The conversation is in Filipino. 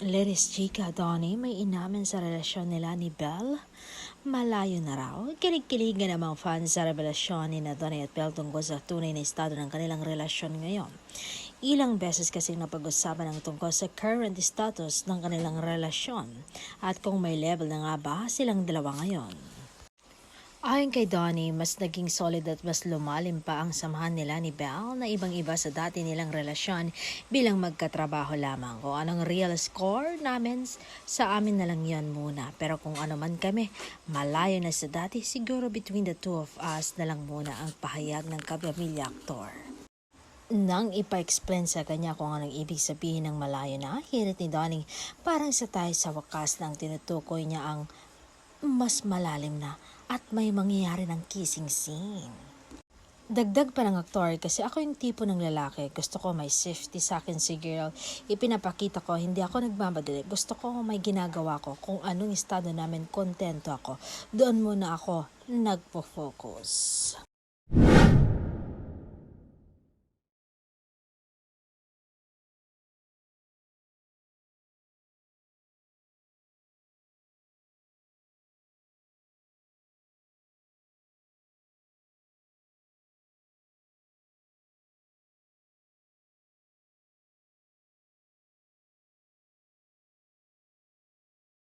Leris Chica, Donnie, may inamin sa relasyon nila ni Belle. Malayo na raw. Kilig-kiligan namang fans sa revelasyon ni na Donnie at Belle tungkol sa tunay na estado ng kanilang relasyon ngayon. Ilang beses kasing napag-usapan ang tungkol sa current status ng kanilang relasyon at kung may level na nga ba silang dalawa ngayon. Ayon kay Donnie, mas naging solid at mas lumalim pa ang samahan nila ni Belle na ibang-iba sa dati nilang relasyon bilang magkatrabaho lamang. Kung anong real score namin, sa amin na lang yan muna. Pero kung ano man kami, malayo na sa dati, siguro between the two of us na lang muna ang pahayag ng kapamilya aktor. Nang ipa-explain sa kanya kung anong ibig sabihin ng malayo na, hirit ni Donnie, parang sa tayo sa wakas nang tinutukoy niya ang mas malalim na at may mangyayari ng kissing scene. Dagdag pa ng aktor, kasi ako yung tipo ng lalaki, gusto ko may safety sa akin si girl, ipinapakita ko hindi ako nagmamadali, gusto ko may ginagawa ko, kung anong estado namin kontento ako, doon muna ako nagpo-focus.